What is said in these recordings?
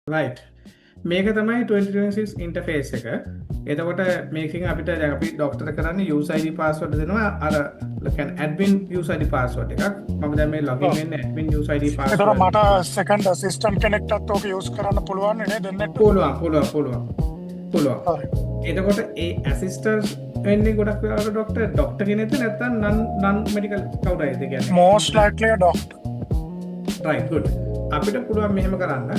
right. මේක තමයි 2026 interface එක. එතකොට මේකින් අපිට දැන් අපි ડોක්ටර් කරන්නේ user ID password දෙනවා අර කියන්නේ admin user ID password එකක්. මම දැන් මේ login වෙන්නේ admin user ID ඒතර password. මට සෙකන්ඩ් ඇසිස්ටන්ට් කෙනෙක්ටත් ඕක යූස් කරන්න පුළුවන් නේ දෙන්නෙක්. පුළුවන්. හරි. එතකොට ඒ ඇසිස්ටන්ට් වෙන්නේ ගොඩක් වෙලාවට ડોක්ටර් කෙනෙක්ද නැත්නම් non medical කවුද ඒ කියන්නේ? most likely a doctor. right good. අපිට පුළුවන් මෙහෙම කරන්න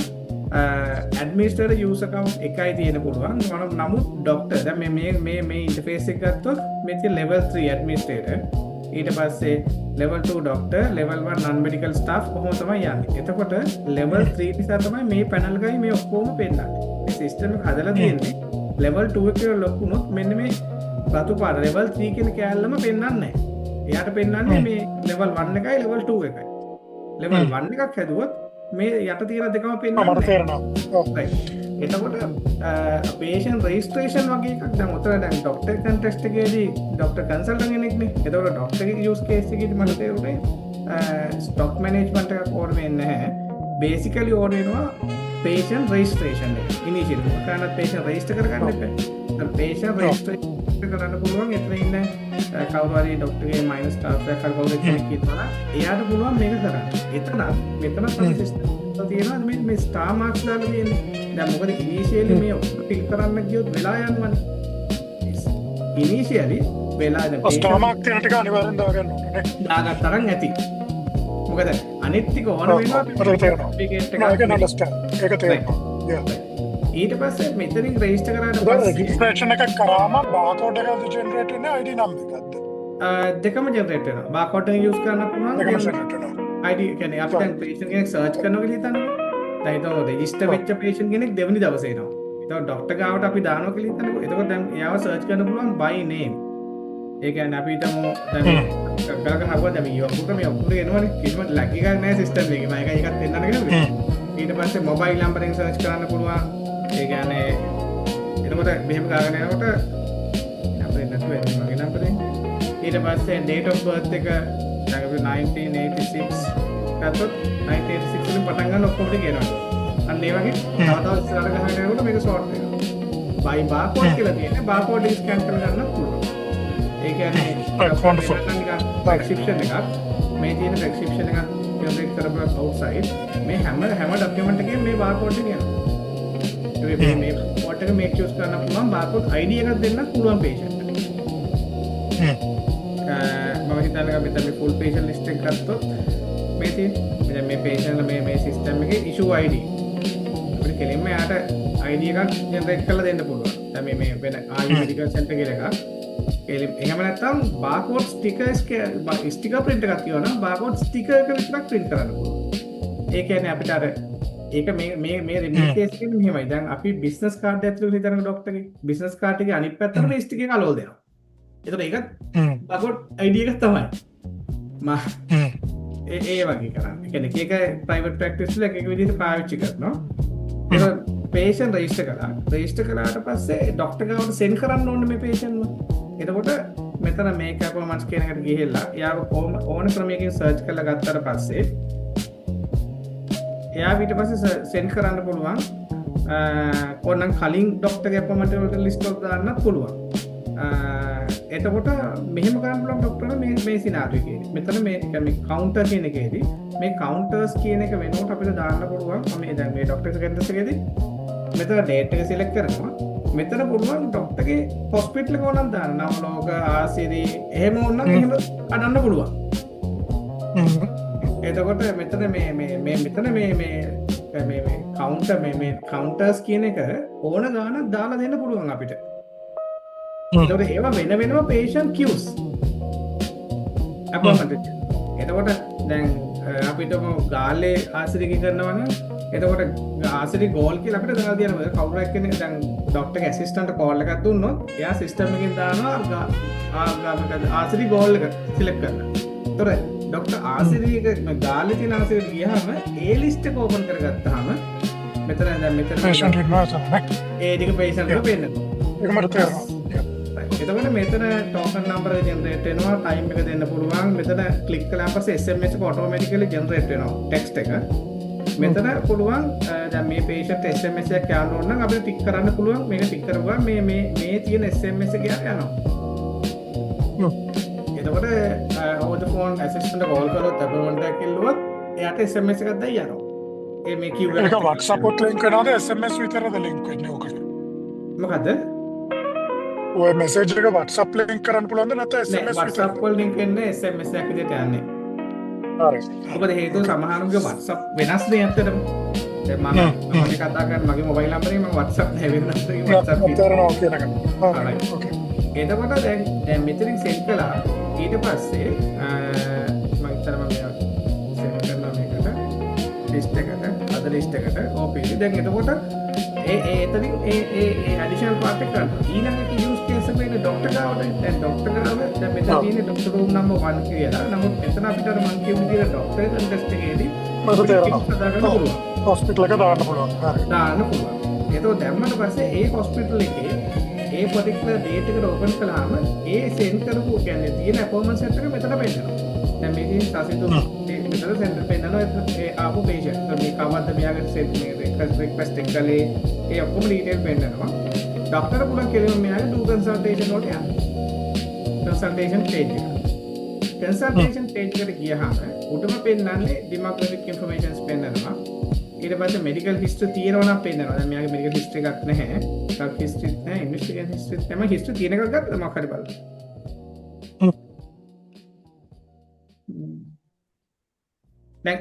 ඇඩමිනිස්ට්‍රේටර් යූසර් account එකයි තියෙන පුළුවන්. නමුත් ડોක්ටර් දැන් මේ ඉන්ටර්ෆේස් එක ගත්තොත් මේ තියෙන level 3 ඇඩමිනිස්ට්‍රේටර් ඊට පස්සේ level 2 doctor level 1 non medical staff කොහොම තමයි යන්නේ. එතකොට level 3 නිසා තමයි මේ පැනල් එකයි මේ ඔක්කොම පෙන්නන්නේ. මේ සිස්ටම් එක හදලා තියෙන්නේ level 2 එක ලොකුනොත් මෙන්න මේ රතු පාට level 3 කියන කෑල්ලම පෙන්වන්නේ නැහැ. එයාට පෙන්වන්නේ මේ level 1 එකයි level 2 එකයි. level 1 එකක් හැදුවොත් මේ යට තියෙන දෙකම පෙන්වන්නේ මට තේරෙනවා. ඔව්. එතකොට patient registration වගේ එකක් දැන් උතර දැන් ડોක්ටර් කන්ටෙක්ස්ට් එකේදී ડોක්ටර් කන්සල්ටන්ට් කෙනෙක්නේ. එතකොට ડોක්ටර්ගේ යූස් කේස් එකේදී මට තේරුනේ ස්ටොක් මැනේජ්මන්ට් එකක් ඕන වෙන්නේ නැහැ. බේසිකලි ඕන වෙනවා patient registration එක. ඉනිෂියල් මොකක්ද patient register කරගන්න එපා. දැන් patient registration කරන්න පුළුවන් එතන ඉන්න කවුරු හරි ડોක්ටර්ගේ මයිනස් ස්ටාෆ් එකක් හරි කවුරු කෙනෙක් ඉන්නවා. එයාට පුළුවන් මේක කරන්න. මෙතන තමයි සිස්ටම් තියෙනවා මේ ස්ටාර් මාක්ස් දාලා තියෙන්නේ. දැන් මොකද ඉනිෂියලි මේ ටික් කරන්න ගියොත් වෙලා යනවනේ. ඉනිෂියලි වෙලා දැන් ස්ටාර් මාක් තියෙන ටික අනිවාර්යෙන් දාගන්න ඕනේ නේ. දාගත්තරන් ඇති. මොකද අනිත් ටික ඕන වෙනවා මට තේරෙනවා. Duplicate I can understand. ඒක තේරෙනවා. yeah. ඊට පස්සේ මෙතනින් රෙජිස්ටර් කරාට ඒක පස්සේ රෙජිස්ට්‍රේෂන් එකක් කරාම බාකෝඩ් එකක් ජෙනරේට් වෙන්නේ ID නම් එකක්ද? දෙකම ජෙනරේට් වෙනවා. බාකෝඩ් එක යූස් කරන්න පුළුවන්. දෙකම ජෙනරේට් වෙනවා. ID කියන්නේ අපි දැන් patient කෙනෙක් සර්ච් කරනවා කියලා හිතන්නේ. දැන් හිතමු රෙජිස්ටර් වෙච්ච patient කෙනෙක් දෙවෙනි දවසේ එනවා. එතකොට ડોක්ටර් ගාවට අපි දානවා කියලා හිතන්නකෝ. එතකොට දැන් එයාව සර්ච් කරන්න පුළුවන් by name. ඒ කියන්නේ අපි හිතමු දැන් ගලක හවුවා දැන් මේ ඔක්කොම එනවනේ. කිසිම ලැග් එකක් නැහැ සිස්ටම් එකේ. මම එකක් දෙන්නන්න කියලා. ඊට පස්සේ මොබයිල් නම්බරෙන් සර්ච් කරන්න පුළුවන්. ඒ කියන්නේ එතකොට මෙහෙම ගාගෙන යනකොට අපේ නැතුව එන්නේ මගේ නම්බරෙන්. ඊට පස්සේ date of birth එක දැන් අපි 1986 ගත්තොත් 1986 වලින් පටන් ගන්න ඔක්කොම ටික එනවා. අන්න ඒ වගේ තව ඉස්සරහට ගහගෙන යනකොට මේක sort වෙනවා. by barcode කියලා තියෙන්නේ barcode scan කරලා ගන්න පුළුවන්. ඒ කියන්නේ prescription එකක් මේ තියෙන prescription එකක් generate කරපුවා outside මේ හැම document එකේම මේ barcode එක යනවා. මේ report එක make use කරන්න පුළුවන් barcode ID එකක් දෙන්න පුළුවන් patient එකට. මම හිතන්නේ අපි මේ full patient list එක ගත්තොත් මේ තියෙන මේ patient මේ system එකේ issue ID අපිට කෙලින්ම යාට ID එකක් generate කරලා දෙන්න පුළුවන්. දැන් මේ වෙන ආයු medical center කියලා එකක්. එහෙම නැත්නම් barcode stickers sticker print එකක් කියවනම් barcode sticker එක විතරක් print කරන්න පුළුවන්. ඒ කියන්නේ අපිට අර ඒක මේ රිමෝට් කේස් එකෙන් මෙහෙමයි. දැන් අපි බිස්නස් කාඩ් ඇතුළේ හිතනක ડોක්ටර්ගේ බිස්නස් කාඩ් එකේ අනිත් පැත්තට මේ ස්ටික් එක අලෝල් දෙනවා. ඒතකොට ඒකත් barcode ID එකක් තමයි. ඒ වගේ කරන්නේ. ඒ කියන්නේ එක ප්‍රයිවට් ප්‍රැක්ටිස් වල එක විදිහට පාවිච්චි කරනවා. ඒක patient register කරා. register කරාට පස්සේ ડોක්ටර් ගාවට send කරන්න ඕනේ මේ patient ව. එතකොට මෙතන මේක අපමණස් කියන එකට ගිහිල්ලා එයාව ඕන ක්‍රමයකින් සර්ච් කරලා ගත්තාට පස්සේ එයා ඊට පස්සේ send කරන්න පුළුවන් ඕනනම් කලින් ડોක්ටර්ගේ අපොයින්ට්මන්ට් වලට ලිස්ට් එකක් දාන්නත් පුළුවන්. එතකොට මෙහෙම කරන්න පුළුවන් ડોක්ටර්ලා මේ සිනාරියෝ එකේ. මෙතන මේ කවුන්ටර් කියන එකේදී මේ කවුන්ටර්ස් කියන එක වෙනකොට අපිට දාන්න පුළුවන්. මම දැන් මේ ડોක්ටර්ස් කේන්දරස් එකේදී මෙතන ඩේට් එක සිලෙක්ට් කරනවා. මෙතන පුළුවන් ડોක්ටර්ගේ හොස්පිටල් එක ඕනනම් දාන්න. නම ලෝක ආසිරි එහෙම ඕනනම් එහෙම අඩන්න පුළුවන්. එතකොට මෙතන මේ කවුන්ටර් මේ කවුන්ටර්ස් කියන එක ඕන ගානක් දාලා දෙන්න පුළුවන් අපිට. එතකොට ඒවා වෙනම patient queues අපොයින්ට්මන්ට්. එතකොට දැන් අපිට ගාල්ලේ ආසිරික කරනවා නම් එතකොට ආසිරි ගෝල් කියලා අපිට දාලා දෙනවා. කවුරු එක්කනේ දැන් ડોක්ටර්ගේ ඇසිස්ටන්ට් කෝල් එකක් දුන්නොත් එයා සිස්ටම් එකෙන් දානවා ආසිරි ගෝල් එක සිලෙක්ට් කරන්න. ඒතර ડોක්ටර් ආසිරි එක ගාල්ලේ තියෙන ආසිරිට ගියාම ඒ ලිස්ට් එක ඕපන් කරගත්තාම මෙතන patient information නේ. ඒ ටික patient එක පෙන්නනවා. ඒක මට තේරෙනවා. එතකොට මෙතන token number එක generate වෙනවා, time එක දෙන්න පුළුවන්. මෙතන click කළාම පස්සේ SMS එක automatically generate වෙනවා text එක. මෙතන පුළුවන් දැන් මේ patient SMS එකක් යන්න ඕන නම් අපිට ටික් කරන්න පුළුවන් මේක ටික් කරපුවා මේ තියෙන SMS එක යනවා. එතකොට over the phone assistant call කරොත් appointment එකක් ඉල්ලුවොත් එයාට SMS එකක් දැන් යනවා. මේ කිව්ව ඒක WhatsApp එකත් link වෙනවද SMS විතරද link වෙන්නේ ඔකට? මොකද? ඔය message එක WhatsApp link කරන්න පුළුවන්ද නැත්නම් SMS විතරද? WhatsApp වල link වෙන්නේ SMS එකක් විදිහට යන්නේ. හරි. මොකද හේතුව සමහරුන්ගේ WhatsApp වෙනස් නේ ඇත්තටම. දැන් මම කතා කරන මගේ මොබයිල් නම්බරේ මම WhatsApp නැහැ වෙනස් එකේ WhatsApp විතරනවා කියන එක. හරි. ඕකේ. එතකොට දැන් මෙතනින් සෙන්ඩ් කළා ඊට පස්සේ මම ඉතරම සෙන්ඩ් කරනවා මේකට ලිස්ට් එකට අද ලිස්ට් එකට ඕපී දැන් එතකොට එතනින් ඇඩිෂනල් පාර්ට් එක කරනවා ඊළඟට යූස් කේස් එක වෙන්නේ ડોක්ටර් ගාවට දැන් ડોක්ටර් ගාව දැන් මෙතන තියෙන්නේ ડોක්ටර් රූම් නම්බර් 1 කියලා නමුත් මෙතන අපිට අර මං කියපු විදිහට ડોක්ටර් ටෙස්ට් එකේදී මට තේරෙනවා. හදාගන්න පුළුවන් හොස්පිටල් එක දාන්න පුළුවන්. හරි. දාන්න පුළුවන් එතකොට දැම්මට පස්සේ ඒ හොස්පිටල් එකේ ඒ particular date එකට open කළාම ඒ send කරපු කියන්නේ තියෙන appointment set එක මෙතන පෙන්නනවා. දැන් මේකේ සසිතු මෙතන send පෙන්නනවා ඒ ආපු patient. මේ කවද්ද මෙයාගේ set මේ request එක කළේ ඒ ඔක්කොම detail පෙන්නනවා. ડોක්ටර් පුළුවන් කෙලින්ම මෙයාගේ do consultation වලට යන්න. consultation page එක. consultation page එකට ගියහම උඩම පෙන්නන්නේ demographic information පෙන්නනවා. ඊට පස්සේ මෙඩිකල් හිස්ටරි තියෙනවා නම් පෙන්නනවා. දැන් මෙයාගේ මෙඩිකල් හිස්ටරි එකක් නැහැ. ඩ්‍රග් හිස්ටරි නැහැ, ඉන්වෙස්ටිගේෂන් හිස්ටරි තමයි හිස්ටරි තියෙන එකක් ගත්තා මොකක් හරි බලන්න. දැන්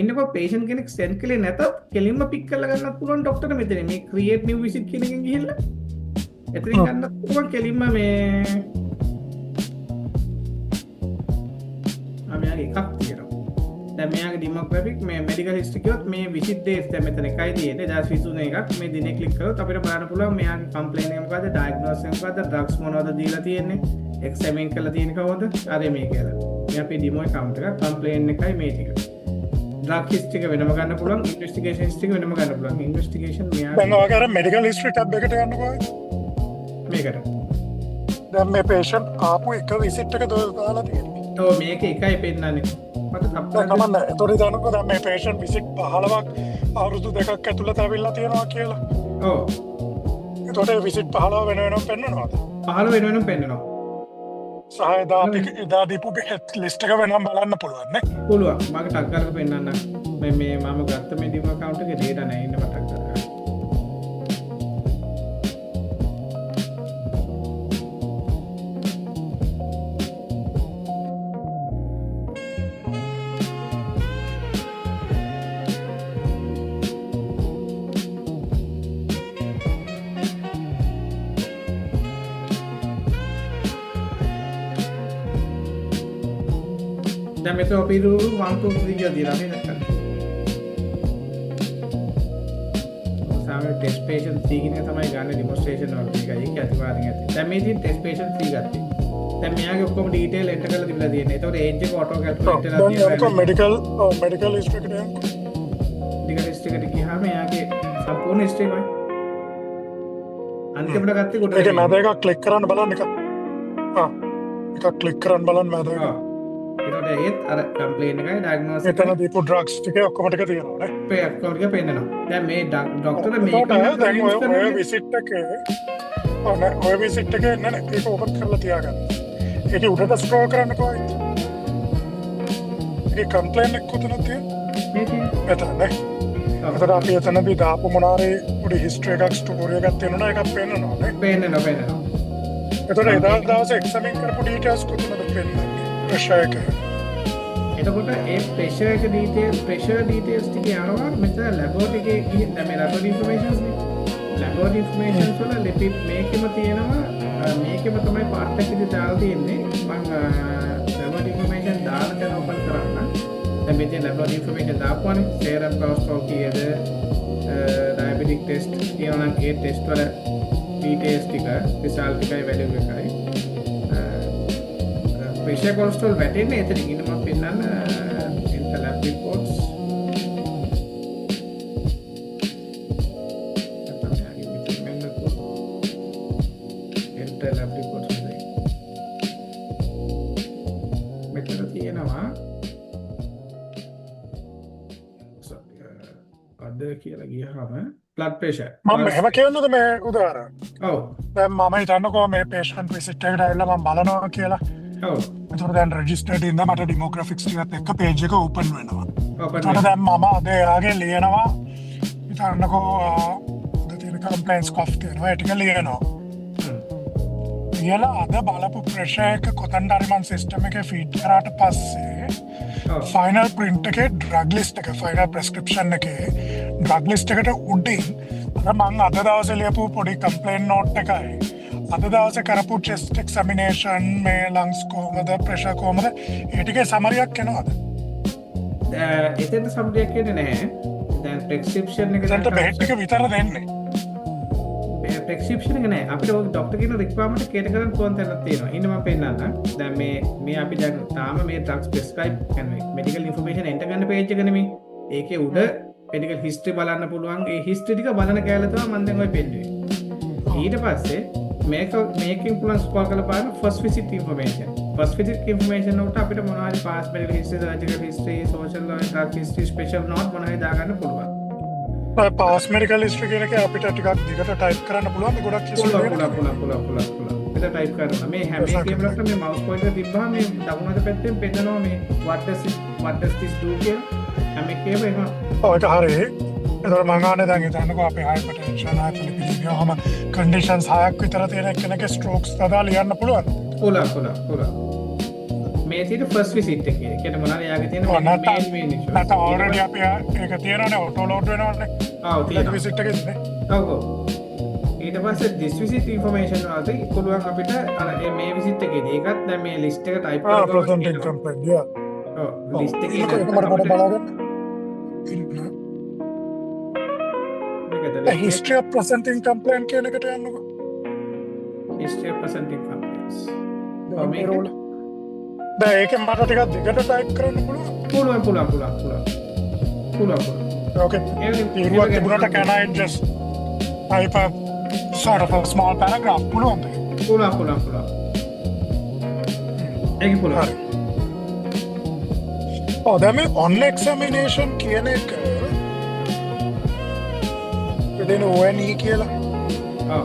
ඉන්නකෝ patient කෙනෙක් send කළේ නැතත් කෙලින්ම pick කරලා ගන්නත් පුළුවන් ડોක්ටර් මෙතන. මේ create new visit කියන එකෙන් ගිහිල්ලා එතනින් ගන්නත් පුළුවන් කෙලින්ම මේ මෙයාගේ එකක් තියෙනවා. දැන් මෙයාගේ demographic මේ medical history කියොත් මේ visit dates දැන් මෙතන එකයි තියෙන්නේ 2023 එකක් මේ දිනේ ක්ලික් කරොත් අපිට බලන්න පුළුවන් මෙයාගේ complaint එක මොකද්ද diagnosis එක මොකද්ද drugs මොනවද දීලා තියෙන්නේ examine කරලා තියෙන කවුද අර මේ කියලා මේ අපේ demo account එක complaint එකයි මේ ටික drug history එක වෙනම ගන්න පුළුවන් investigation history එක වෙනම ගන්න පුළුවන් investigation මෙයා දැන් ඔයගොල්ලෝ අර medical history tab එකට යන්නකෝ. මේකට දැන් මේ patient ආපු එක visit එක දාලා තියෙන්නේ. ඔව් මේක එකයි පෙන්නන්නේ මට දැන් නමන්න එතකොට දැනගන්න දැන් මේ patient visit 15ක් අවුරුදු දෙකක් ඇතුළත ඇවිල්ලා තියෙනවා කියලා. ඔව් එතකොට ඒ visit 15 වෙන වෙනම පෙන්නනවාද? 15 වෙනම පෙන්නනවා සහ එදා අපි එදා දීපු ලිස්ට් එක වෙනම බලන්න පුළුවන් නේ. පුළුවන් මගේ ටක් කරලා පෙන්නන්න මේ මම ගත්ත මේ ඩිම account එකේ data නැහැ ඉන්න මට ටක් කරලා දැන් මෙතන අපි රූල් 1 2 3 කියලා දීලා නේද නැත්නම් සාමාන්‍ය ටෙස්ට් patient 3 කියන එක තමයි ගන්න demonstration වලට ඒකයි ඒක අනිවාර්යෙන් ඇති. දැන් මේ තියෙන ටෙස්ට් patient 3 ගත්තේ. දැන් මෙයාගේ ඔක්කොම detail enter කරලා තිබිලා තියෙනවා. ඒතකොට age එක auto calculate වෙලා තියෙනවා. මෙඩිකල් හිස්ටරි එකට යන්න. medical history එකට ගියාම එයාගේ සම්පූර්ණ history එකයි. අන්තිමට ගත්තේ කොට. ඒක මැද එකක් ක්ලික් කරන්න බලන්න එක. එකක් ක්ලික් කරන්න බලන්න මැද එක. ඒකට ඒත් අර කම්ප්ලේන් එකයි ඩයග්නොසිස් එතන දීපු ඩ්‍රග්ස් ටික ඔක්කොම ටික තියෙනවා නේ. එකේ account එක පෙන්නනවා. දැන් මේ ડોක්ටර් මේක දැන් ඔය විසිට් එකේ ඔය විසිට් එකේ නෑ ඒක ඕපන් කරලා තියාගන්න. ඒක උඩට ස්ක්‍රෝල් කරන්න කොහොමද? ඒක කම්ප්ලේන් එක කොතනද තියෙන්නේ? මේකේ එතන නේ. එතන අපි එතනදී දාපු මොනාරේ පොඩි හිස්ටරි එකක් ස්ටෝරි එකක් තියෙනවා එකක් පෙන්නනවා නේ. පෙන්නනවා. එතන එදා දවසේ එක්සැමින් කරපු ඩීටේල්ස් කොතනද පෙන්නන්නේ? ප්‍රෙෂර් එක. එතකොට ඒ ප්‍රෙෂර් එක ඩීටේල්ස් ටික යනවා මෙතන ලැබෝරටරි එකේ ගිහින් දැන් මේ ලැබෝරටරි ඉන්ෆර්මේෂන්ස් නේ ලැබෝරටරි ඉන්ෆර්මේෂන්ස් වල ලිපිඩ් මේකෙම තියෙනවා මේකෙම තමයි පාර්ට් එකක් විදිහට දාලා තියෙන්නේ මම ලැබෝරටරි ඉන්ෆර්මේෂන් දාලා දැන් ඕපන් කරන්න දැන් මෙතන ලැබෝරටරි ඉන්ෆර්මේෂන් දාපුවානේ සේරම් කොලෙස්ටරෝල් කීයද ඩයබටික් ටෙස්ට් කියනවා නම් ඒ ටෙස්ට් වල ඩීටේල්ස් ටික රිසල්ට් එකයි වැලියු එකයි pressure cholesterol වැටෙන්නේ එතනින් ඉන්න මම පෙන්නන්න dental lab reports dental lab reports මෙතන තියෙනවා sorry කියලා ගියහම blood pressure මම මෙහෙම කියන්නද මේ උදාහරණ. ඔව් දැන් මම හිතන්නකෝ මේ patient visit එකට ඇවිල්ලා මම බලනවා කියලා. ඔව් එතකොට දැන් registered ඉඳලා මට demographics ටිකත් එක්ක page එක open වෙනවා. open එතකොට දැන් මම අද එයාගේ ලියනවා හිතන්නකෝ තියෙන complaints cough තියෙනවා ඒ ටික ලියනවා. ලියලා අද බලපු pressure එක කොතනද හරි මම system එකේ feed කරාට පස්සේ final print එකේ drug list එක final prescription එකේ drug list එකට උඩින් අර මම අද දවසේ ලියපු පොඩි complaint note එකයි අද දවසේ කරපු chest examination මේ lungs කොහමද pressure කොහමද ඒ ටිකේ summary එකක් එනවද? එතෙන්ට සම්බන්ධයක් කියන්නේ නැහැ. දැන් prescription එක එතනට බෙහෙත් ටික විතර දෙන්නේ. prescription එක නෑ අපිට ඔය ડોක්ටර් කියන requirement කේට කරන් පුළුවන් තැනක් තියෙනවා. ඉන්න මම පෙන්නන්න. දැන් මේ අපි දැන් තාම මේ drugs prescribe කරනවා. medical information enter කරන page එක නෙමෙයි. ඒකේ උඩ medical history බලන්න පුළුවන්. ඒ history ටික බලන කැලේ තමයි මම දැන් ඔය පෙන්නුවේ. ඊට පස්සේ මේකෙන් පුළුවන් scroll කරලා බලන්න first visit information. first visit information උට අපිට මොනවා හරි past medical history, surgical history, social drug history, special note මොනවා හරි දාගන්න පුළුවන්. පාස් මෙඩිකල් හිස්ටරි කියන එක අපිට ටිකක් දිගට ටයිප් කරන්න පුළුවන් ගොඩක් පුළුවන් ටයිප් කරනවා මේ හැම එකේම ලක්ෂණ මේ mouse pointer තිබ්බහම මේ දකුණත පැත්තෙන් පෙන්නනවා මේ what does this do කියලා හැම එකේම එනවා ඔව් ඒක හරි ඒතර මම ආනේ දැන් හිතන්නකෝ අපේ hypertension hyperlipidemia හැම conditions හයක් විතර තියෙන කෙනෙක්ගේ strokes තදා ලියන්න පුළුවන් මේ තියෙන first visit එකේ කියන්නේ මොනවාද යාගේ තියෙන main issue නැත්නම් already අපි ඒක තියනනේ auto load වෙනවනේ ඔව් තියෙනවා visit එකේ ඉන්නේ ඔව් ඊට පස්සේ this visit information වලදී පුළුවන් අපිට අර මේ visit එකේදී ඒකත් දැන් මේ list එක type කරලා presenting complaint yeah ඔව් list එකේ මට බලන්න the history of presenting complaint කියන එකට යන්නකෝ history of presenting complaints දැන් ඒකෙන් මට ටිකක් දිගට ටයිප් කරන්න පුළුවන් okay ඉරුවත් තිබුණාට can I just type a sort of a small paragraph පුළුවන්ද පුළුවන් ඒක පුළුවන් ඔව් දැන් මේ on examination කියන එක දෙන ONE කියලා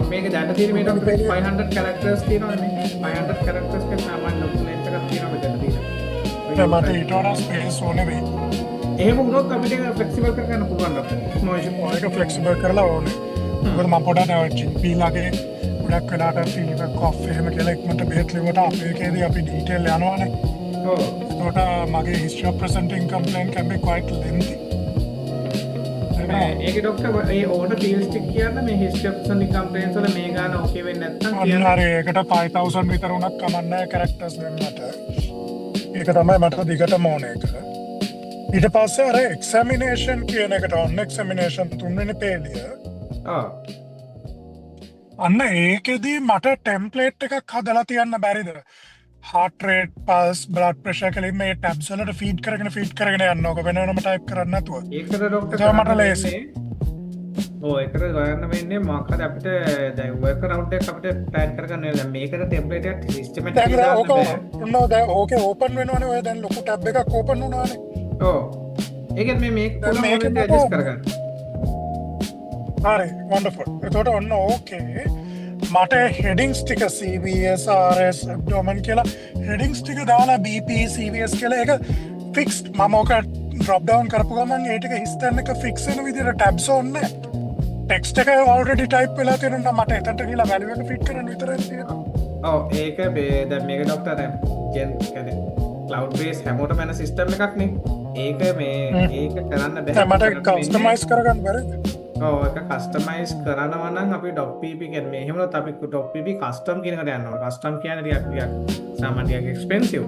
මේක දැන් තියෙන මේ ඩොක්ටර් 500 characters තියෙනවා මේ 500 characters එක සාමාන්‍ය ડોකියුමන්ට් එකක් තියෙනවා මෙතන තියෙනවා මට ඊට වඩා ස්පේස් ඕනේ වෙයි එහෙම වුණොත් අපිට ෆ්ලෙක්සිබල් කරගන්න පුළුවන් ડોක්ටර් නෝ ඉෂුව ඒක ෆ්ලෙක්සිබල් කරලා ඕනේ මොකද මම පොඩ්ඩක් GP ලාගේ ගොඩක් වෙලාට ෆීවර් කොෆ් එහෙම කියලා ඉක්මනට බෙහෙත් ලියුවට අපේකේදී අපි ඩීටේල් යනවානේ ඔව් ඒකට මගේ history of presenting complaint can be quite lengthy ඒක ડોක්ටර් ඒ ඕන ෆීල්ඩ්ස් ටික කියන්න මේ history of presenting complaints වල මේ ගාන ඕකේ වෙන්නේ නැත්නම් කියන්න හරි ඒකට 5000 විතර උනත් කමන්නේ characters දෙන්නට ඒක තමයි මට දිගටම ඕනේ එක ඊට පස්සේ අර examination කියන එකට on examination තුන්වෙනි පේලිය අන්න ඒකෙදී මට ටෙම්ප්ලේට් එකක් හදලා තියන්න බැරිද heart rate pulse blood pressure කලින් මේ tabs වලට feed කරගෙන යන්න ඕක වෙනම type කරන්න නැතුව ඒකට ડોක්ටර් මට ලේසි ඒකට ගොයන්න වෙන්නේ මොකක් හරි අපිට දැන් work around එක අපිට plan කරගන්න වෙනවා දැන් මේකට template එකක් systematic දාන්න බෑ දැන් ඕකේ open වෙනවනේ ඔය දැන් ලොකු tab එකක් open වුණානේ ඔව් ඒකත් මේක පුළුවන් adjust කරගන්න හරි wonderful එතකොට ඔන්න ඕකේ මට හෙඩිංස් ටික CVS RS abdomen කියලා හෙඩිංස් ටික දාලා BP CVS කියලා ඒක fixed මම ඕක drop down කරපු ගමන් ඒ ටික හිස්තැන් එක fix වෙන විදිහට tabs ඕනේ text එක already type වෙලා තියෙනවා මට එතනට ගිහලා value එක fit කරන්න විතරයි තියෙන්නේ ඔව් ඒක දැන් මේක ડોක්ටර් දැන් කියන්නේ cloud base හැමෝටම යන system එකක් නේ ඒක ඒක කරන්න බෑ මට customize කරගන්න බැරිද ඒක කස්ටමයිස් කරනවා නම් අපි .pp කියන්නේ මේ එහෙම නැත්නම් අපි .pp custom කියන එකට යනවා. custom කියන්නේ ටිකක් සාමාන්‍ය ටිකක් expensive.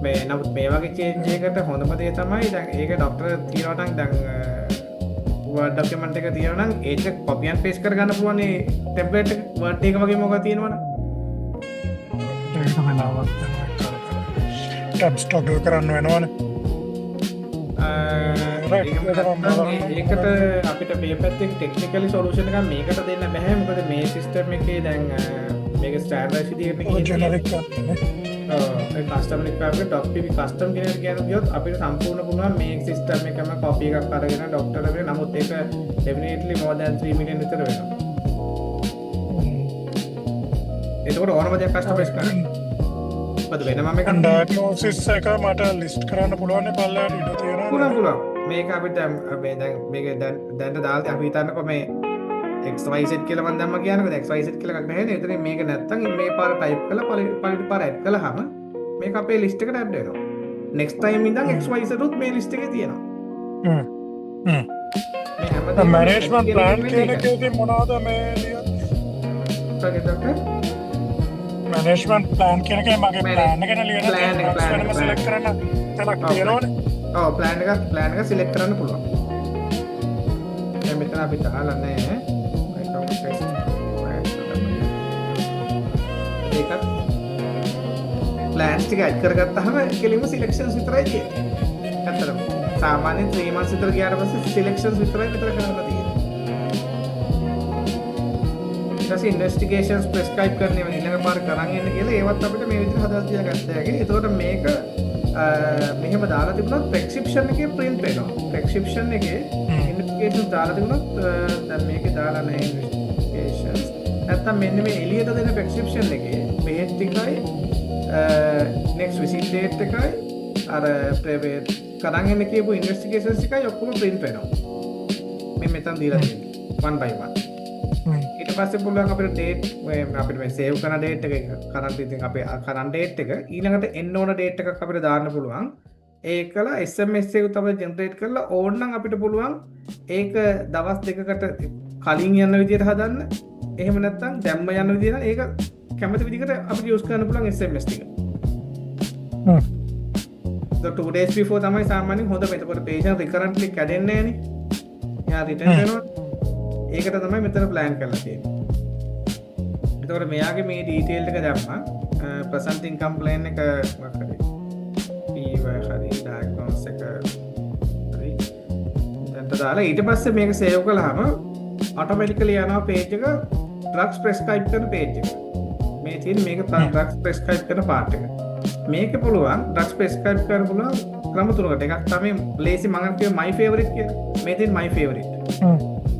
මේ නමුත් මේ වගේ change එකකට හොඳම දේ තමයි දැන් ඒක ડોක්ටර් තියනවා නම් දැන් word document එක තියනවා නම් ඒක copy and paste කරගන්න පුළුවන් මේ template එක word එක වගේ මොකක්ද තියෙනවනේ. ඒක වෙලාවක් තමයි tabs toggle කරන්න වෙනවනේ. ඒකට අපිට මේ පැත්තෙන් ටෙක්නිකලි සොලියුෂන් එකක් මේකට දෙන්න බෑ මොකද මේ සිස්ටම් එකේ දැන් මේක ස්ටෑන්ඩඩයිස් විදිහට ජෙනරික් ඔය කස්ටම් එක කරගෙන ඩොක්ටර් කස්ටම් කෙනෙක් කියන ගියොත් අපිට සම්පූර්ණ පුළුවන් මේ සිස්ටම් එකම කොපි එකක් අරගෙන ඩොක්ටර් ලගේ නමුත් ඒක definitely more than 3 million විතර වෙනවා. ඒකෝර ඕනම දෙයක් කස්ටමයිස් කරන්න. පද වෙනම එකක් ඩයග්නොසිස් එක මට ලිස්ට් කරන්න පුළුවන් පල්ලෙහාට ඉඩ තියෙනවා. පුළුවන්. මේක අපිට මේ දැන් මේක දැන් දාලා අපි හිතන්නකො මේ XYZ කියලා මම දැම්ම කියනකො XYZ කියලා එකක් නැහැ නේ. එතන මේක නැත්තම් මේ පාර ටයිප් කරලා පළවෙනි පාර ඇඩ් කළාම මේක අපේ ලිස්ට් එකට ඇඩ් වෙනවා. next time ඉඳන් XYZ උත් මේ ලිස්ට් එකේ තියෙනවා. මේ හැමදේම මැනේජ්මන්ට් ප්ලෑන් කියන එකේදී මොනවද මේ මැනේජ්මන්ට් ප්ලෑන් කියන එකේ මගේ ප්ලෑන් එක ගැන ලියන ප්ලෑන් එක සිලෙක්ට් කරන්න තැනක් තියෙනවනේ. ඔව් ප්ලෑන් එක සිලෙක්ට් කරන්න පුළුවන්. දැන් මෙතන අපි දාලා නැහැ. ඒකත් ප්ලෑන්ස් ටික ඇඩ් කරගත්තාම කෙලින්ම සිලෙක්ෂන්ස් විතරයි තියෙන්නේ. ඇත්තටම සාමාන්‍යයෙන් 3 months විතර ගියාට පස්සේ සිලෙක්ෂන්ස් විතරයි මෙතන කරන්න තියෙන්නේ. ඊට පස්සේ ඉන්වෙස්ටිගේෂන්ස් ප්‍රෙස්ක්‍රයිබ් කරන්නේ ඊළඟ පාර කරන් එන්න කියලා ඒවත් අපිට මේ විදිහට හදලා තියාගත්තා හැකි. ඒතකොට මේක මෙහෙම දාලා තිබුණොත් ප්‍රෙස්ක්‍රිප්ෂන් එකේ print වෙනවා. ප්‍රෙස්ක්‍රිප්ෂන් එකේ ඉන්වෙස්ටිගේෂන්ස් දාලා තිබුණොත් දැන් මේකේ දාලා නැහැ ඉන්වෙස්ටිගේෂන්ස්. නැත්තම් මෙන්න මේ එළියට දෙන ප්‍රෙස්ක්‍රිප්ෂන් එකේ බෙහෙත් ටිකයි next visit date එකයි අර ප්‍රයිවේට් කරන් එන්න කියපු ඉන්වෙස්ටිගේෂන්ස් එකයි ඔක්කොම print වෙනවා. මේ මෙතන දීලා තියෙන්නේ one by one. ඊට පස්සේ පුළුවන් අපිට date අපිට මේ save කරන date එක කරන්ට් ඉතින් අපේ කරන්ට් date එක ඊළඟට එන්න ඕන date එකක් අපිට දාන්න පුළුවන්. ඒකලා SMS එකක් තමයි generate කරලා ඕන නම් අපිට පුළුවන් ඒක දවස් දෙකකට කලින් යන විදිහට හදන්න. එහෙම නැත්නම් දැම්ම යන විදිහට ඒක කැමති විදිහකට අපිට යූස් කරන්න පුළුවන් SMS ටික. So 2 days before තමයි සාමාන්‍යයෙන් හොඳ මේ. එතකොට patient recurrently කැඩෙන්නේ නැහනේ. එයා return වෙනවා. ඒකට තමයි මෙතන plan කරලා තියෙන්නේ. එතකොට මෙයාගේ මේ detail එක දැම්මා. presenting complaint එක මොකක් හරි. හරි diagnose එක හරි. දැන් දාලා ඊට පස්සේ මේක save කළාම automatically යනවා page එක drugs prescribe කරන page එක. මේ තියෙන මේක drugs prescribe කරන part එක. මේක පුළුවන් drugs prescribe කරන්න පුළුවන් ක්‍රම තුනකට. එකක් තමයි lazy මම කියව my favorite කියලා. මේ තියෙන my favorite.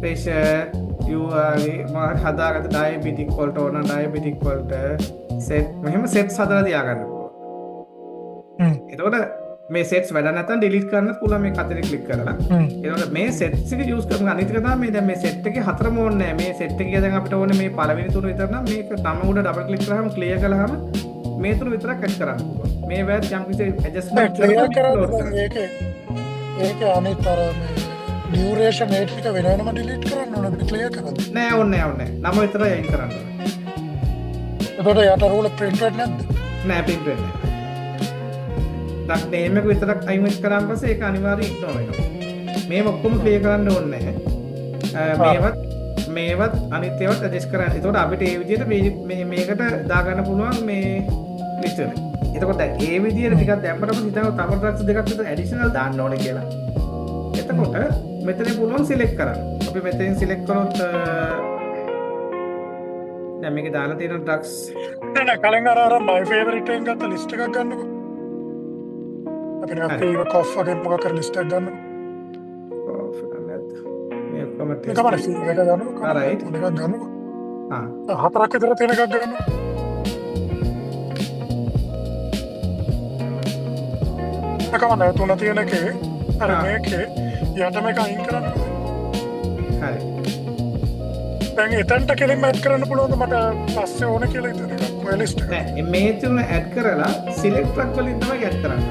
pressure you are හදාගත්ත diabetic වලට ඕන diabetic වලට set මෙහෙම sets හදලා තියාගන්න පුළුවන්. එතකොට මේ sets වැඩ නැත්නම් delete කරන්නත් පුළුවන් මේ කතරේ click කරලා. එතකොට මේ sets එක use කරන අනිත් එක තමයි මේ දැන් මේ set එකේ හතරම ඕනේ නැහැ. මේ set එකේ දැන් අපිට ඕනේ මේ පළවෙනි තුන විතර නම් මේක තම උඩ double click කරාම clear කළාම මේ තුන විතරක් ඇඩ් කරන්න පුළුවන්. මේ වැත් යම් කිසි adjustment clear කරලා ඒක අනිත් අර මේ duration rate එක වෙනවම delete කරන්න ඕනද clear කරන්න? නෑ ඕනේ නම විතරයි අයින් කරන්න ඕනේ. එතකොට යට රෝල print වෙන්නේ නැද්ද? නෑ print වෙන්නේ නෑ. ඩක් නේම් එක විතරක් අයින් කරාන් පස්සේ ඒක අනිවාර්යයෙන් ඉග්නෝර් වෙනවා. මේව ඔක්කොම ක්ලියර් කරන්න ඕනේ නැහැ. මේවත් අනිත් ඒවාත් ඇඩ්ජස්ට් කරන්න. එතකොට අපිට ඒ විදිහට මේකට දාගන්න පුළුවන් මේ ලිස්ට් එක. එතකොට ඒ විදිහට ටිකක් දැම්මට පස්සේ හිතනවා තව ඩ්‍රග්ස් දෙකක් විතර ඇඩිෂනල් දාන්න ඕනේ කියලා. එතකොට මෙතන පුළුවන් සිලෙක්ට් කරන්න. අපි මෙතෙන් සිලෙක්ට් කරොත් දැන් මේකේ දාලා තියෙන ඩ්‍රග්ස් නෑ කලින් අර my favorite එකෙන් ගත්ත ලිස්ට් එකක් ගන්නකො. අපි නැත්නම් කොෆ් වගේ මොකක් කර ලිස්ට් එකක් ගන්නකො. කොෆ් නැත්. මේ ඔක්කොම ඒක තමයි ඒක ගන්නකො. right. එකක් ගන්නකො. හතරක් විතර තියෙන එකක් ගන්නකො. එකම තුන තියෙන එකේ අර මේකේ යට මේක අයින් කරන්න. හරි. දැන් එතනට කෙලින්ම ඇඩ් කරන්න පුළුවන්ද මට පස්සේ ඕන කියලා හිතන එක. ඔය ලිස්ට් එක. නෑ මේ තුන ඇඩ් කරලා සිලෙක්ට් ට්‍රක් වලින් තමයි ඇඩ් කරන්නේ.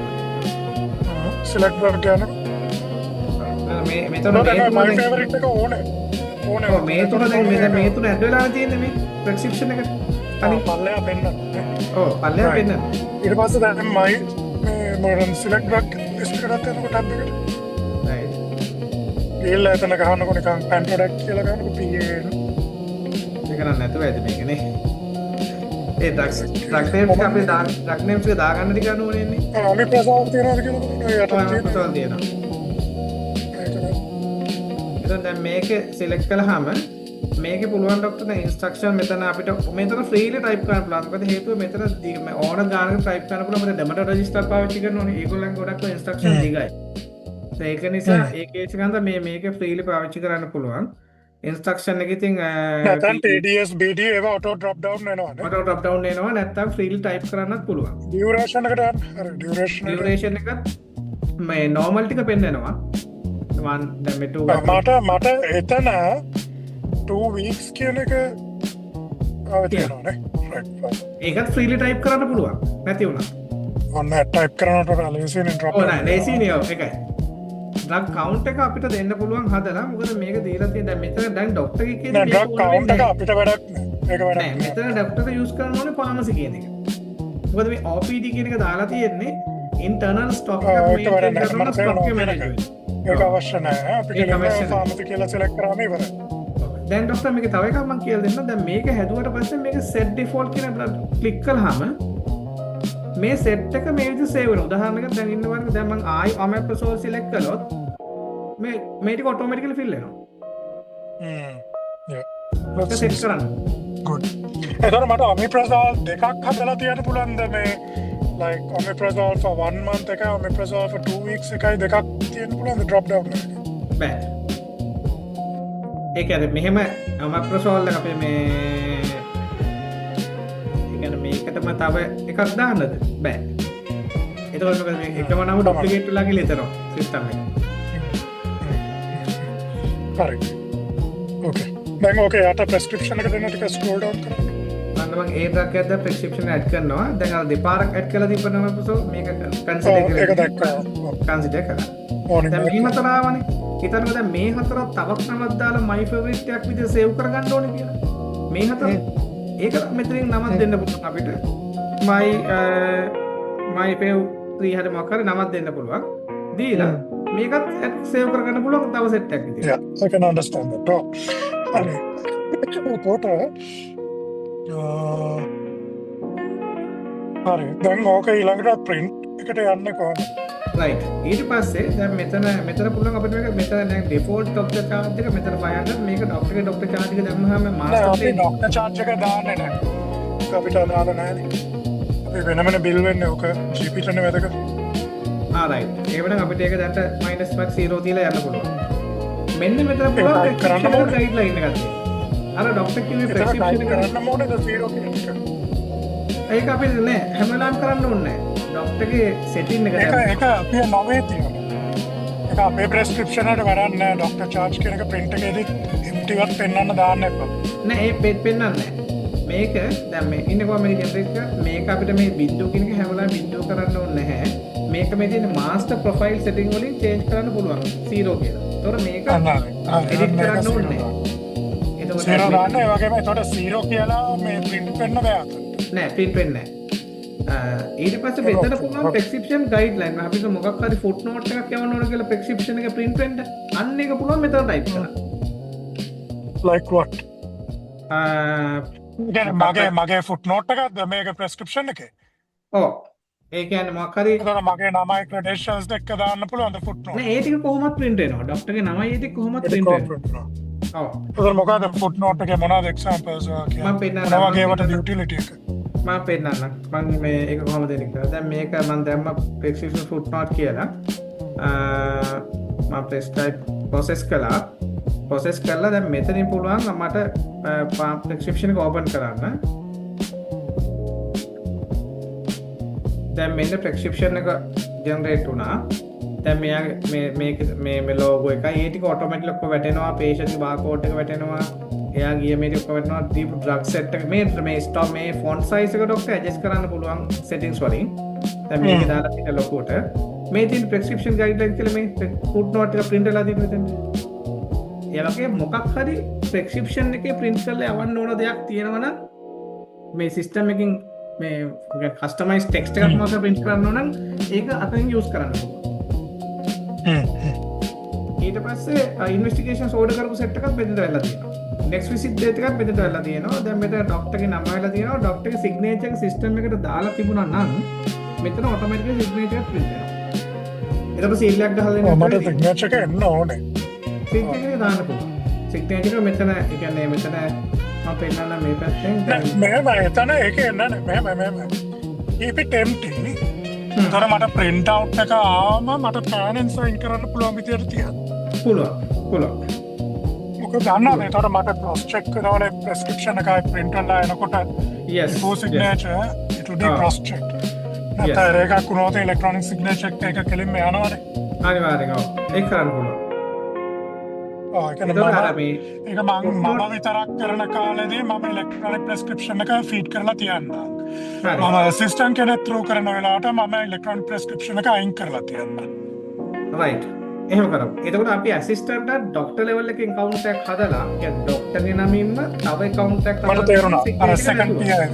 සිලෙක්ට් වලට යන්න. මේ මෙතන my favorite එක ඕනේ. ඔව් මේ තුන දැන් මේ තුන ඇඩ් වෙලා තියෙන්නේ මේ ප්‍රෙස්ක්‍රිප්ෂන් එකට. අනිත් පල්ලෙහා පෙන්නන්න. ඔව් පල්ලෙහා පෙන්නන්න. ඊට පස්සේ දැන් my මේ මොරන් සිලෙක්ට් ඩ්‍රග් ලිස්ට් එකට යනකොට ටැබ් එකට. right. ගිහලා එතන ගහනකොට නිකන් පැන් ප්‍රොඩක්ට් කියලා ගහනකොට PA එන. ඒක නම් නැතුව ඇද මේකනේ. ඒ ඩ්‍රග්ස් නේම්ස් අපි ඩ්‍රග් නේම්ස් එක දාගන්න ටික අනුවනේ ඉන්නේ. අපි ප්‍රසාර තියනවාද කියලා තියෙනවා. එතන දැන් මේක සිලෙක්ට් කළාම මේකේ පුළුවන් ડોක්ටර් දැන් ඉන්ස්ට්‍රක්ෂන් මෙතන අපිට මෙතන ෆ්‍රීලි ටයිප් කරන්න පුළුවන්. මොකද හේතුව මෙතන ඕන ගානක ටයිප් කරන්න පුළුවන්. මොකද ඩර්මටොලොජිස්ට්ලා පාවිච්චි කරනෝනේ. ඒගොල්ලන් ගොඩක් ඉන්ස්ට්‍රක්ෂන් දිගයි. ඒක නිසා ඒ කේස් එකෙන් මේක ෆ්‍රීලි පාවිච්චි කරන්න පුළුවන්. ඉන්ස්ට්‍රක්ෂන් එක ඉතින් නැත්නම් TDS BD ඒවා auto drop down වෙනවනේ. auto drop down වෙනවා නැත්නම් ෆ්‍රීලි ටයිප් කරන්නත් පුළුවන්. duration එකට යන්න. හරි duration එකත් මේ normal ටික පෙන්නනවා. මට එතන 2 weeks කියන එක තියෙනවානේ. ඒකත් ෆ්‍රීලි ටයිප් කරන්න පුළුවන්. නැති වුණා. ඔන්න ටයිප් කරනකොට ලේසියෙන් drop ඕ නෑ ලේසියෙන් ඒකයි. ඩ්‍රග් කවුන්ට් එක අපිට දෙන්න පුළුවන් හදලා. මොකද මේක දීලා තියෙන දැන් මෙතන දැන් ડોක්ටර් එකේ නෑ drug count එක අපිට වැඩක් නෑ. ඒක වැඩක් නෑ. මෙතන ડોක්ටර් යූස් කරන්න ඕනේ ෆාමසි කියන එක. මොකද මේ OPD කියන එක දාලා තියෙන්නේ ඉන්ටර්නල් ස්ටොක් එකක් මේන්ටේන් කරන ස්ටොක් එක මැනේජ්මන්ට්. ඒක අවශ්‍ය නෑ. අපිට ෆාමසි කියලා select කරාම ඉවරයි. දැන් ડોක්ටර් මේක තව එකක් මම කියලා දෙන්නම්. දැන් මේක හැදුවට පස්සේ මේක set default කියන ක්ලික් කළාම මේ සෙට් එක මේ විදිහට සේව් වෙනවා. උදාහරණයක් දැන් ඉන්න වගේ දැන් මම ආයි omeprazole select කළොත් මේ ටික automatically fill වෙනවා. ඒක සෙට් කරන්න. good. එතකොට මට omeprazole දෙකක් හදලා තියන්න පුළුවන්ද මේ like omeprazole for 1 month එකයි omeprazole for 2 weeks එකයි දෙකක් තියන්න පුළුවන්ද drop down එකේ? බෑ. ඒ කියන්නේ මෙහෙම omeprazole එක අපේ මේ මේකටම තව එකක් දාන්නද? බෑ. එතකොට මොකද මේ එකම නම ඩුප්ලිකේට් වෙලා කියලා එතනවා සිස්ටම් එක. හරි. ඕකේ. දැන් ඕකේ යට ප්‍රෙස්ක්‍රිප්ෂන් එක දෙන්න ටික ස්ක්‍රෝල් ඩවුන් කරන්න. මම ඒ ඩ්‍රග් එකද ප්‍රෙස්ක්‍රිප්ෂන් ඇඩ් කරනවා. දැන් අර දෙපාරක් ඇඩ් කරලා තිබ්බනම මේක කන්සිඩර් කරලා ඒක දැක්කා. කන්සිඩර් කරා. ඕනේ. දැන් මේ හතර ආවනේ. හිතන්නකෝ දැන් මේ හතර තවක් නමක් දාලා මයි ෆේවරිට් එකක් විදිහට සේව් කරගන්න ඕනේ කියලා. මේ හතර ඒක මෙතනින් නමක් දෙන්න පුළුවන් අපිට. my fav 3 හරි මොකක් හරි නමක් දෙන්න පුළුවන්. දීලා මේකත් සේව් කරගන්න පුළුවන් තව සෙට් එකක් විදිහට. Yeah, I can understand that. හරි. එතකොට හරි. දැන් ඕක ඊළඟට print එකට යන්නේ කොහොමද? right. ඊට පස්සේ දැන් මෙතන පුළුවන් අපිට මේක මෙතන දැන් default doctor charge එක මෙතන 500 මේක doctor charge එක දැම්මහම master අපි doctor charge එක දාන්නේ නැහැ. අපිට දාලා නැහැ. අපි වෙනම බිල් වෙන්නේ ඕක GP ටනේ වැදගත්. right. ඒවනම් අපිට ඒක දැන්ට -0 තියලා යන්න පුළුවන්. මෙන්න මෙතන පුළුවන් කරන්න guideline එකක් තියෙනවා. අර doctor කිව්වේ prescription එක කරන්න ඕනේද 0 කියන එක? ඒක අපි නෑ හැම වෙලාවෙම කරන්න ඕනේ නෑ. ඩොක්ටර්ගේ සෙටින් එක ඒක අපි නවේ තියෙනවා. ඒක අපේ ප්‍රෙස්ක්‍රිප්ෂන් එකට වැඩක් නෑ. ડોක්ටර් charge කියන එක print එකේදී empty වත් පෙන්වන්න දාන්න එපා. නෑ ඒ පෙන්නන්නේ නෑ. මේක දැන් මේ ඉන්නකෝ මේ ජෙනරික් එක මේක අපිට මේ බිඳුව කියන එක හැම වෙලාවෙම බිඳුව කරන්න ඕනේ නැහැ. මේක මේ තියෙන master profile setting වලින් change කරන්න පුළුවන් 0 කියලා. ඒතොර මේක edit කරන්න ඕනේ නෑ. එතකොට 0 දාන්න ඒ වගේම එතකොට 0 කියලා මේ print වෙන්න බෑ අතන. නෑ print වෙන්නේ නෑ. ඊට පස්සේ මෙතන පුළුවන් prescription guideline අපිට මොකක් හරි footnote එකක් යවන්න ඕන කියලා prescription එක print වෙන්න අන්න ඒක පුළුවන් මෙතන type කරන්න. like what? මගේ footnote එකක්ද මේක prescription එකේ? ඔව්. ඒ කියන්නේ මොකක් හරි එතන මගේ නමයි credentials දෙක දාන්න පුළුවන්ද footnote? නෑ ඒ ටික කොහොමත් print වෙනවා. ડોක්ටර්ගේ නමයි ඒ ටික කොහොමත් print වෙනවා. ඔව්. එතන මොකද footnote එකේ මොනවද examples මම පෙන්නන්න වගේ වට utility එක? මම පෙන්නන්න. මම මේ ඒක කොහොමද දෙන්නේ කියලා. දැන් මේක මම දැම්ම prescription footnote කියලා. මම prescribe process කළා. process කරලා දැන් මෙතනින් පුළුවන් මට prescription එක open කරන්න. දැන් මෙන්න prescription එක generate වුණා. දැන් මෙයාගේ මේ logo එකයි ඒ ටික automatically ඔක්කොම වැටෙනවා. patient ගේ barcode එක වැටෙනවා. එයා ගිය මේ ටික ඔක්කොම වැටෙනවා. deep drug set එක මේ stop මේ font size එක ડોක්ටර් adjust කරන්න පුළුවන් settings වලින්. දැන් මේක දාලා තියෙන ලොකුවට මේ තියෙන prescription guideline කියලා මේ footnote එක print වෙලා තියෙනවා මෙතන. ඒ වගේ මොකක් හරි prescription එකේ print කරලා යවන්න ඕන දෙයක් තියෙනවා නම් මේ system එකකින් මේ customized text එකක් මොකක්ද print කරන්න ඕන නම් ඒක අතෙන් use කරන්න පුළුවන්. ඊට පස්සේ ඉන්වෙස්ටිගේෂන්ස් ඕඩර් කරපු සෙට් එකක් මෙතනට වෙලා තියෙනවා. next visit date එකක් මෙතනට වෙලා තියෙනවා. දැන් මෙතන ડોක්ටර්ගේ නම වෙලා තියෙනවා. ડોක්ටර්ගේ signature එක system එකට දාලා තිබුණා නම් මෙතන automatically signature එක print වෙනවා. එතකොට seal එකක් ගහලා දෙන්න මට signature එක එන්න ඕනේ. signature එක දාන්න පුළුවන්. සිග්නේචර් එක මෙතන ඒ කියන්නේ මෙතන මම පෙන්නන්න මේ පැත්තෙන් දැන් මෙහෙම එතන ඒක එන්න මෙහෙම keep it empty. තොර මට print out එක ආවම මට pan and sign කරන්න පුළුවන් විදියට තියන්න. පුළුවන් මොකද දන්නවද ඒතර මට cross check කරනවනේ prescription එකයි print වල එනකොට yes before signature it will be cross check. නැත්නම් ඒකක් වුණොත් electronic signature එක කෙලින්ම යනවනේ. අනිවාර්යෙන් ඔව් ඒක කරන්න පුළුවන් ඒක මම විතරක් කරන කාලෙදී මම electronic prescription එක feed කරලා තියන්නම්. මම assistant කෙනෙක් through කරන වෙලාවට මම electronic prescription එක අයින් කරලා තියන්නම්. right එහෙම කරමු. එතකොට අපි assistant doctor level එකකින් account එකක් හදලා කියන්නේ doctor ගේ නමින්ම තව account එකක් මට තේරුණා. අර second tier එක.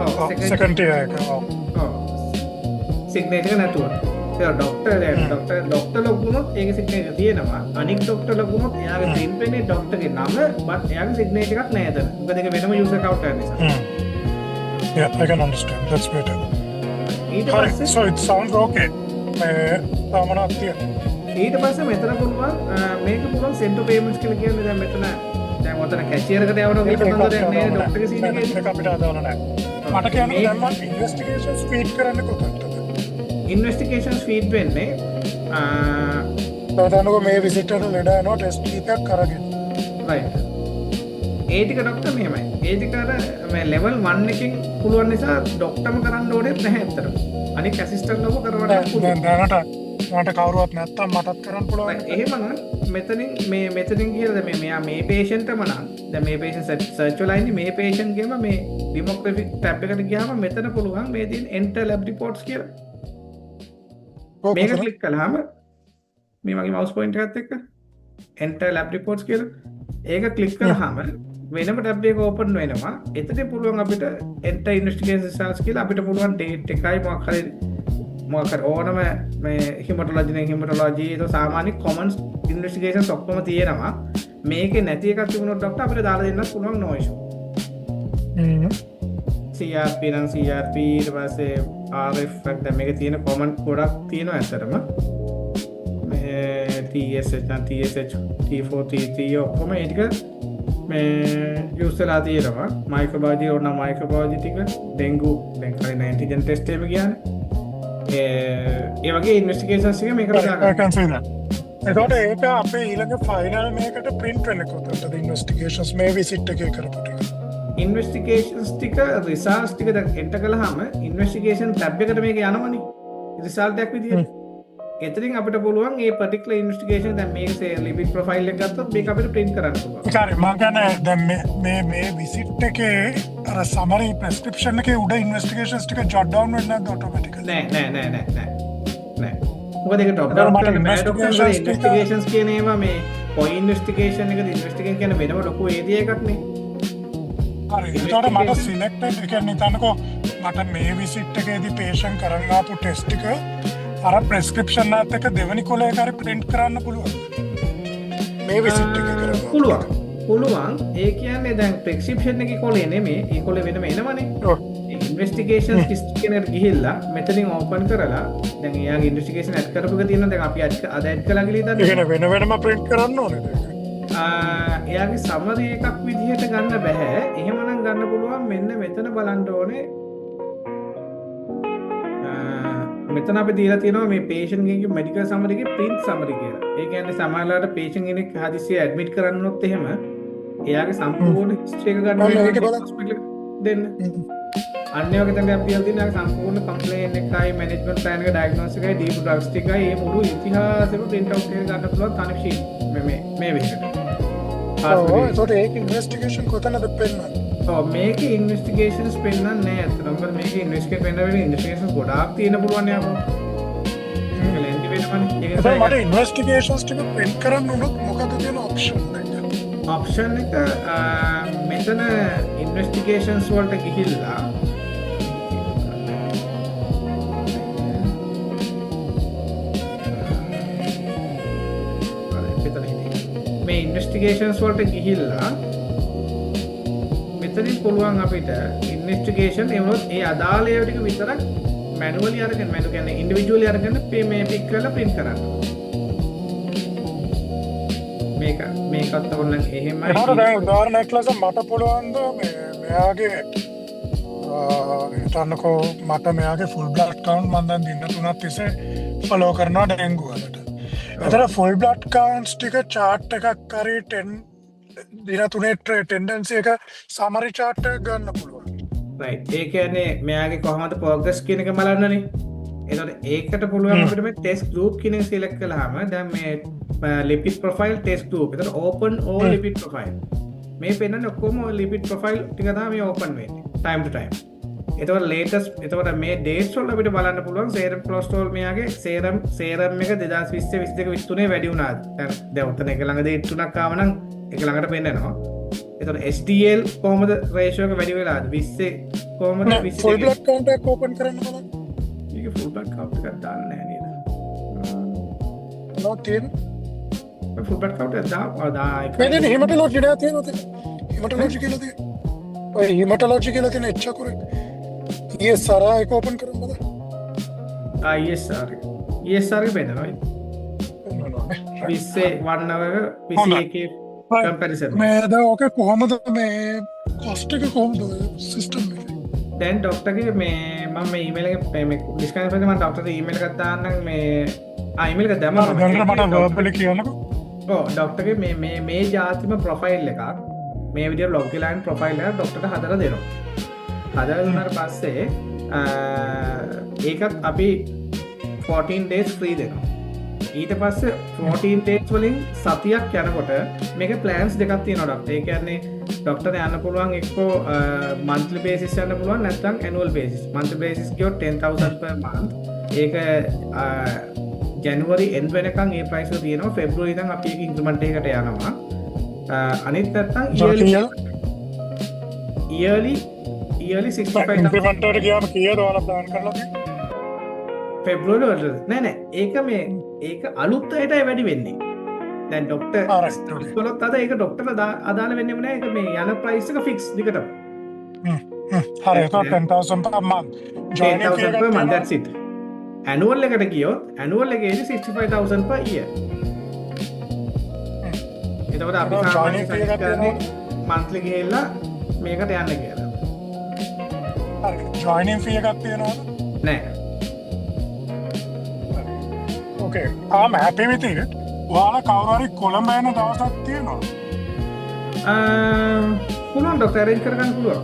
ඔව් second tier එක. ඔව් signature එක නැතුව. ඒක doctor ලොගුනොත් ඒකේ signature තියෙනවා. අනික් doctor ලොගුනොත් එයාගේ print වෙන්නේ doctor ගේ නම but එයාගේ signature එකක් නැහැ එතන. මොකද ඒක වෙනම user account එකක් නිසා. Yeah, I can understand. That's better. ඊට පස්සේ So it sounds okay. තාමනක් තියෙනවා. ඊට පස්සේ මෙතන පුළුවන් මේක පුළුවන් send to payments කියලා කියන්නේ දැන් මෙතන දැන් ඔතන cashier එකට යවනවා කියලා තමයි දැන් මේ doctor ගේ scene එකේ ඒක අපිට අදාළ නැහැ. මට කියන්නේ දැන් මම investigations feed කරන්න කොතනද? ඉන්වෙස්ටිගේෂන්ස් ෆීඩ් වෙන්නේ තවතනක මේ විසිටට ලෙඩ යනවා ටෙස්ට් කීපයක් කරගෙන. රයිට්. ඒ ටික ડોක්ටර් මෙහෙමයි. ඒ ටික අර මේ ලෙවල් 1 එකකින් පුළුවන් නිසා ડોක්ටර්ම කරන්න ඕනෙත් නැහැ ඇත්තටම. අනික ඇසිස්ටන්ට් ලොකෝ කරවන්න පුළුවන්. දැනට මට කවුරුවත් නැත්තම් මටත් කරන්න පුළුවන්. එහෙමනම් මෙතනින් කියලා මේ මෙයා මේ patient-ම නම් දැන් මේ patient search වල ඉන්නේ මේ patient ගේම මේ demographic tab එකට ගියාම මෙතන පුළුවන් මේ තියෙන enter lab reports කියලා. මේක ක්ලික් කළාම මේ වගේ mouse pointer එකත් එක්ක enter lab reports කියලා ඒක ක්ලික් කළාම වෙනම tab එක open වෙනවා. එතන පුළුවන් අපිට enter investigation results කියලා අපිට පුළුවන් date එකයි මොකක් හරි ඕනම මේ hematology නේ hematology ඒක සාමාන්‍ය common investigations ඔක්කොම තියෙනවා. මේකේ නැති එකක් තිබුණොත් ડોක්ටර් අපිට දාලා දෙන්නත් පුළුවන් no issue. CRP නම් CRP ඊට පස්සේ RF එක දැන් මේකේ තියෙන common ගොඩක් තියෙනවා ඇත්තටම මේ TSH නම් TSH T4 T3 ඔක්කොම ඒ ටික මේ යූස් වෙලා තියෙනවා මයික්‍රෝබයොලොජි ඕන මයික්‍රෝබයොලොජි ටික ඩෙන්ගු දැන් කලින් ඇන්ටිජන් ටෙස්ට් එක කියන්නේ ඒ වගේ ඉන්වෙස්ටිගේෂන්ස් එක මේකට දාගන්න. එතකොට ඒක අපේ ඊළඟ ෆයිනල් මේකට print වෙන්න කොතනද ඉන්වෙස්ටිගේෂන්ස් මේ විසිට් එකේ කරපු ටික. ඉන්වෙස්ටිගේෂන්ස් ටික රිසල්ට්ස් ටික එන්ටර් කළාම ඉන්වෙස්ටිගේෂන් ටැබ් එකට මේක යනවනේ රිසල්ට් එකක් විදියට. එතනින් අපිට පුළුවන් මේ particular investigation දැන් මේකේ ලිපිඩ් ප්‍රොෆයිල් එක ගත්තොත් මේක අපිට print කරන්න පුළුවන්. හරි මම කියන්නේ දැන් මේ විසිට් එකේ අර summary prescription එකේ උඩ investigations ටික jot down වෙන්නේ නැද්ද automatically? නෑ. මොකද ඒක top down කරන්නේ investigations කියන ඒවා මේ කොයි investigation එකද investigation කියන වෙනම ලොකු ඒරියා එකක් නේ. හරි ඒකට මට සිලෙක්ටඩ් එක නිතනකෝ මට මේ විසිට් එකේදී patient කරන්න ආපු ටෙස්ට් එක අර prescription එකත් එක්ක දෙවෙනි කොලේ එක හරි print කරන්න පුළුවන් මේ විසිට් එක කරලා පුළුවන් ඒ කියන්නේ දැන් prescription එකේ කොලේ නෙමෙයි ඒ කොලේ වෙනම එනවනේ investigation history කෙනෙක් ගිහිල්ලා මෙතනින් open කරලා දැන් එයාගේ investigation add කරපු එක තියෙනවා දැන් අපි අද add කළා කියලා හිතන්න. ඒක වෙනම print කරන්න ඕනේද ඒක? එයාගේ සමරි එකක් විදිහට ගන්න බෑ. එහෙමනම් ගන්න පුළුවන් මෙන්න මෙතන බලන්න ඕනේ. මෙතන අපි දීලා තියෙනවා මේ patient ගේ medical summary එකේ print summary කියලා. ඒ කියන්නේ සමහරවිට patient කෙනෙක් හදිස්සියේ admit කරන්නොත් එහෙම එයාගේ සම්පූර්ණ history එක ගන්න hospital එක දෙන්න. අන්න ඒ වගේ තමයි අපි යල් දින සම්පූර්ණ complaint එකයි management plan එක diagnosis එකයි deep drugs ටිකයි මේ මුළු ඉතිහාසෙම print out කරලා ගන්න පුළුවන් තනිව sheet මේ විදිහට. ඒකට ඒක ඉන්වෙස්ටිගේෂන් කොතනද පෙන්නන්නේ? ඔව් මේකේ ඉන්වෙස්ටිගේෂන්ස් පෙන්නන්නේ නැහැ අතන. මොකද මේකේ ඉන්වෙස්ටිගේට් වෙන්න වෙන්නේ ඉන්වෙස්ටිගේෂන්ස් ගොඩාක් තියෙන පුළුවන් නේ අපෝ. ඒක ලෙන්දි වෙනවනේ. ඒක නිසා මට ඉන්වෙස්ටිගේෂන්ස් ටික print කරන්න උනොත් මොකද තියෙන ඔප්ෂන් එක? ඔප්ෂන් එක මෙතන ඉන්වෙස්ටිගේෂන්ස් වලට ගිහිල්ලා මේ ඉන්වෙස්ටිගේෂන්ස් වලට ගිහිල්ලා මෙතනින් පුළුවන් අපිට ඉන්වෙස්ටිගේෂන් එවනොත් ඒ අදාළ ඒවා ටික විතරක් මැනුවලි අරගෙන මැනු කියන්නේ ඉන්ඩිවිජුවලි අරගෙන මේ පික් කරලා print කරන්න. මේක ඒකත් ඕනනම් එහෙමයි. එතකොට දැන් උදාහරණයක් ලෙස මට පුළුවන්ද මෙයාගේ හිතන්නකෝ මට මෙයාගේ ෆුල් බ්ලඩ් කවුන්ට් මම දැන් දින 3ක් තිස්සේ ෆලෝ කරනවා ඩෙන්ගු වලට. එතන ෆුල් බ්ලඩ් කවුන්ට්ස් ටික chart එකක් හරි 10 දින 3 ටෙන්ඩන්සි එක සමරි chart එකක් ගන්න පුළුවන්. රයිට්. ඒ කියන්නේ මෙයාගේ කොහොමද ප්‍රෝග්‍රස් කියන එක බලන්නනේ. එතකොට ඒකට පුළුවන් අපිට මේ ටෙස්ට් ගෲප් කියන එක සිලෙක්ට් කළාම දැන් මේ ලිපිඩ් ප්‍රොෆයිල් ටෙස්ට් ගෲප්. එතකොට ඕපන් ඕල් ලිපිඩ් ප්‍රොෆයිල්. මේ පෙන්නන්නේ ඔක්කොම ලිපිඩ් ප්‍රොෆයිල් ටික තමයි ඕපන් වෙන්නේ time to time. එතකොට ලේටස්ට් එතකොට මේ ඩේට්ස් වල අපිට බලන්න පුළුවන් සේරම් කොලෙස්ටරෝල් මෙයාගේ සේරම් එක 2020 22 23 වැඩි වුණාද? දැන් උතන එක ළඟ ඩේට් තුනක් ආව නම් එක ළඟට පෙන්නනවා. එතකොට SDL කොහමද රේෂියෝ එක වැඩි වෙලාද? 20 කොහමද 20 ෆුල් බ්ලඩ් කවුන්ට් එක ඕපන් කරන්න බලන්න. මේක ෆුල් බ්ලඩ් කවුන්ට් එකක් දාන්න නෑ නේද? තියෙන ෆුල් බ්ලඩ් කවුන්ට් එක දායි. මේ දෙන හෙමටොලොජි ඩා තියෙනවද? හෙමටොලොජි කියලා තියෙන. ඔය හෙමටොලොජි කියලා තියෙන එච්ච කරේ. ESR එක ඕපන් කරන්න බලන්න. ESR එක පෙන්නනවා. 20 1 hour 21 comparison. මේද ඕක කොහොමද මේ කොස්ට් එක කොහොමද සිස්ටම් එක? දැන් ડોක්ටර්ගේ මේ මම මේ ඊමේල් එක මේ ඩිස්කස් කරලා මම ડોක්ටර්ට ඊමේල් එකක් දාන්නම් මේ ඊමේල් එක දැම්මම මට වර්බලි කියන්නකෝ. ඔව් ડોක්ටර්ගේ මේ ජාතිම ප්‍රොෆයිල් එකක් මේ විදිහට ලොග් වෙලා ඉන්න ප්‍රොෆයිල් එකක් ડોක්ටර්ට හදලා දෙනවා. හදලා දුන්නාට පස්සේ ඒකත් අපි 14 days free දෙනවා. ඊට පස්සේ 14 days වලින් සතියක් යනකොට මේක ප්ලෑන්ස් දෙකක් තියෙනවා ડોක්ටර්. ඒ කියන්නේ ડોක්ටර් යන්න පුළුවන් එක්කෝ monthly basis යන්න පුළුවන් නැත්නම් annual basis. monthly basis කියොත් 10000 per month. ඒක January end වෙනකන් ඒ price එක තියෙනවා. February ඉඳන් අපි ඒක increment එකකට යනවා. අනිත් නැත්නම් yearly 65000 ඉන්ක්‍රිමන්ට් එකට ගියාම කීයද ඔයාලා ප්ලෑන් කරලා තියෙන්නේ? ෆෙබ්‍රුවරි වලට නෑ ඒක අලුත් අයටයි වැඩි වෙන්නේ. දැන් ડોක්ටර් කොලොත් අද ඒක ડોක්ටර්ට අදාළ වෙන්නේම නෑ. ඒක මේ යන ප්‍රයිස් එක ෆික්ස් දිගටම. හරි ඒක 10000 per month. 10000 per month that's it. annual එකට ගියොත් annual එකේ 65000 per year. එතකොට අපි සාමාන්‍යයෙන් සජෙස්ට් කරන්නේ monthly ගිහිල්ලා මේකට යන්න කියලා. හරි joining fee එකක් තියෙනවද? නෑ. Okay, I'm happy with it. ඔයාලා කවුරු හරි කොළඹ යන දවසක් තියෙනවා. පුළුවන් ડોක්ටර් arrange කරගන්න පුළුවන්.